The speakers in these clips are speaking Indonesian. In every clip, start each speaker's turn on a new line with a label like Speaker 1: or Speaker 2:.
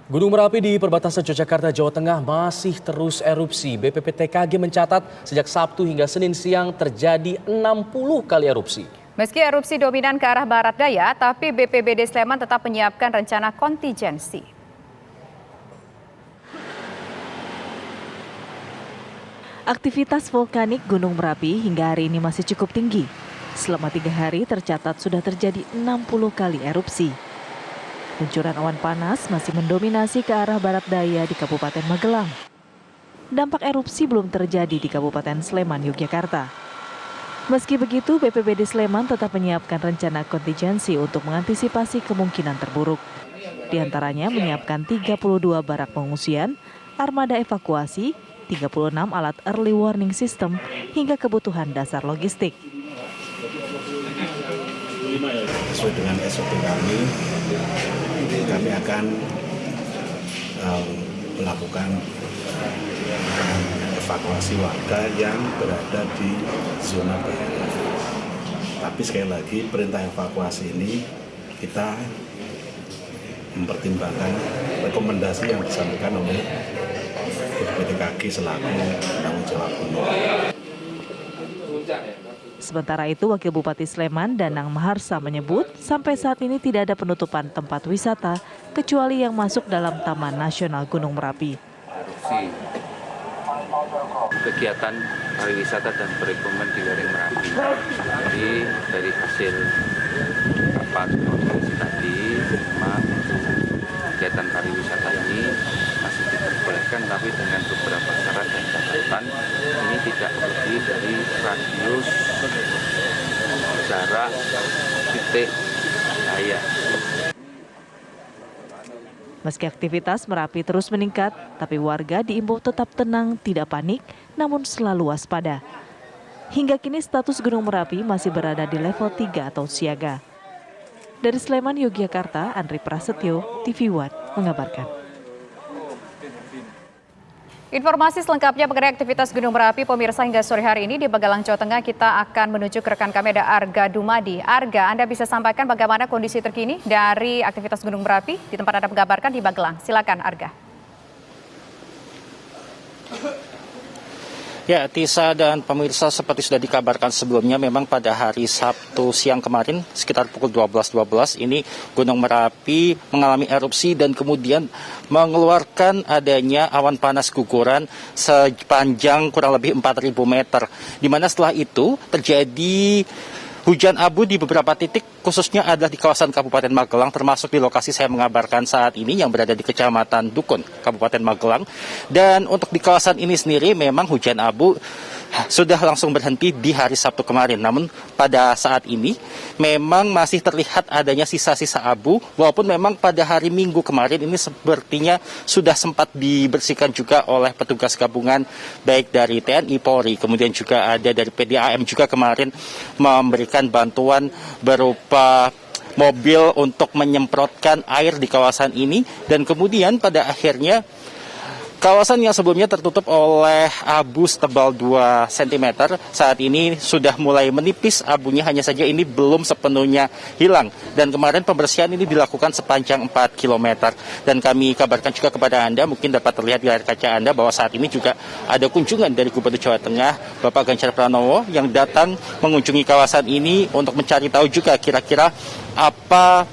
Speaker 1: Gunung Merapi di perbatasan Yogyakarta, Jawa Tengah masih terus erupsi. BPPTKG mencatat sejak Sabtu hingga Senin siang terjadi 60 kali erupsi.
Speaker 2: Meski erupsi dominan ke arah barat daya, tapi BPBD Sleman tetap menyiapkan rencana kontingensi.
Speaker 3: Aktivitas vulkanik Gunung Merapi hingga hari ini masih cukup tinggi. Selama 3 hari tercatat sudah terjadi 60 kali erupsi. Luncuran awan panas masih mendominasi ke arah barat daya di Kabupaten Magelang. Dampak erupsi belum terjadi di Kabupaten Sleman, Yogyakarta. Meski begitu, BPBD Sleman tetap menyiapkan rencana kontingensi untuk mengantisipasi kemungkinan terburuk. Di antaranya menyiapkan 32 barak pengungsian, armada evakuasi, 36 alat early warning system, hingga kebutuhan dasar logistik.
Speaker 4: Sesuai dengan SOP kami akan melakukan evakuasi warga yang berada di zona bahaya. Tapi sekali lagi perintah evakuasi ini kita mempertimbangkan rekomendasi yang disampaikan oleh BPPTKG selaku penanggung jawab gunung.
Speaker 3: Sementara itu, Wakil Bupati Sleman, Danang Maharsa menyebut sampai saat ini tidak ada penutupan tempat wisata kecuali yang masuk dalam Taman Nasional Gunung Merapi.
Speaker 5: Kegiatan pariwisata dan perekonomian di lereng Merapi. Jadi dari hasil rapat koordinasi tadi, memang kegiatan pariwisata ini masih diperbolehkan, tapi dengan beberapa syarat dan catatan. Ini tidak lebih dari radius jarak titik daya.
Speaker 3: Meski aktivitas Merapi terus meningkat, tapi warga diimbau tetap tenang, tidak panik, namun selalu waspada. Hingga kini status Gunung Merapi masih berada di level 3 atau siaga. Dari Sleman, Yogyakarta, Andri Prasetyo, TV One mengabarkan.
Speaker 2: Informasi selengkapnya mengenai aktivitas Gunung Merapi, pemirsa, hingga sore hari ini di Magelang, Jawa Tengah, kita akan menuju ke rekan kami, ada Arga Dumadi. Arga, Anda bisa sampaikan bagaimana kondisi terkini dari aktivitas Gunung Merapi di tempat Anda mengabarkan di Magelang. Silakan, Arga.
Speaker 6: Ya, Tisa dan pemirsa, seperti sudah dikabarkan sebelumnya, memang pada hari Sabtu siang kemarin sekitar pukul 12.12 ini Gunung Merapi mengalami erupsi dan kemudian mengeluarkan adanya awan panas guguran sepanjang kurang lebih 4.000 meter. Di mana setelah itu terjadi hujan abu di beberapa titik, khususnya adalah di kawasan Kabupaten Magelang, termasuk di lokasi saya mengabarkan saat ini yang berada di Kecamatan Dukun, Kabupaten Magelang. Dan untuk di kawasan ini sendiri memang hujan abu sudah langsung berhenti di hari Sabtu kemarin. Namun pada saat ini memang masih terlihat adanya sisa-sisa abu, walaupun memang pada hari Minggu kemarin ini sepertinya sudah sempat dibersihkan juga oleh petugas gabungan baik dari TNI, Polri, kemudian juga ada dari PDAM juga kemarin memberikan bantuan berupa mobil untuk menyemprotkan air di kawasan ini. Dan kemudian pada akhirnya kawasan yang sebelumnya tertutup oleh abu setebal 2 cm saat ini sudah mulai menipis abunya, hanya saja ini belum sepenuhnya hilang. Dan kemarin pembersihan ini dilakukan sepanjang 4 km. Dan kami kabarkan juga kepada Anda, mungkin dapat terlihat di layar kaca Anda bahwa saat ini juga ada kunjungan dari Gubernur Jawa Tengah, Bapak Ganjar Pranowo, yang datang mengunjungi kawasan ini untuk mencari tahu juga kira-kira apa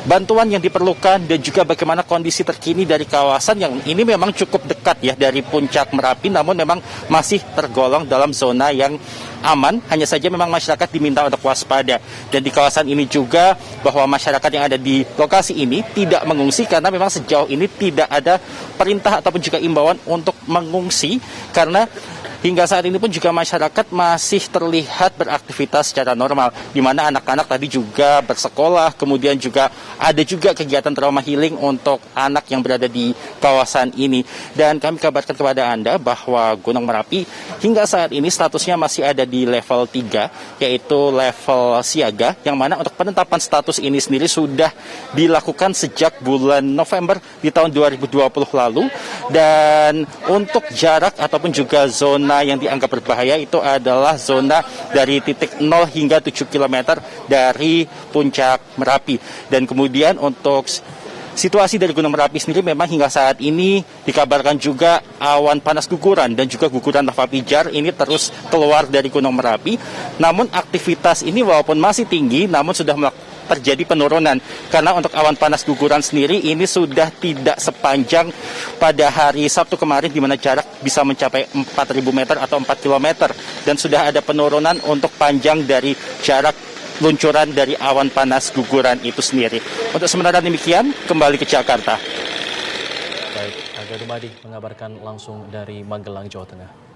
Speaker 6: bantuan yang diperlukan dan juga bagaimana kondisi terkini dari kawasan yang ini memang cukup dekat ya dari puncak Merapi, namun memang masih tergolong dalam zona yang aman. Hanya saja memang masyarakat diminta untuk waspada. Dan di kawasan ini juga bahwa masyarakat yang ada di lokasi ini tidak mengungsi karena memang sejauh ini tidak ada perintah ataupun juga imbauan untuk mengungsi, karena hingga saat ini pun juga masyarakat masih terlihat beraktivitas secara normal, di mana anak-anak tadi juga bersekolah, kemudian juga ada juga kegiatan trauma healing untuk anak yang berada di kawasan ini. Dan kami kabarkan kepada Anda bahwa Gunung Merapi hingga saat ini statusnya masih ada di level 3, yaitu level siaga, yang mana untuk penetapan status ini sendiri sudah dilakukan sejak bulan November di tahun 2020 lalu. Dan untuk jarak ataupun juga zona yang dianggap berbahaya itu adalah zona dari titik 0 hingga 7 km dari puncak Merapi. Dan kemudian untuk situasi dari Gunung Merapi sendiri memang hingga saat ini dikabarkan juga awan panas guguran dan juga guguran lava pijar ini terus keluar dari Gunung Merapi. Namun aktivitas ini walaupun masih tinggi, namun sudah terjadi penurunan. Karena untuk awan panas guguran sendiri ini sudah tidak sepanjang pada hari Sabtu kemarin di mana jarak bisa mencapai 4.000 meter atau 4 km. Dan sudah ada penurunan untuk panjang dari jarak luncuran dari awan panas guguran itu sendiri. Untuk sementara demikian, kembali ke Jakarta.
Speaker 1: Baik, Arga Dumadi mengabarkan langsung dari Magelang, Jawa Tengah.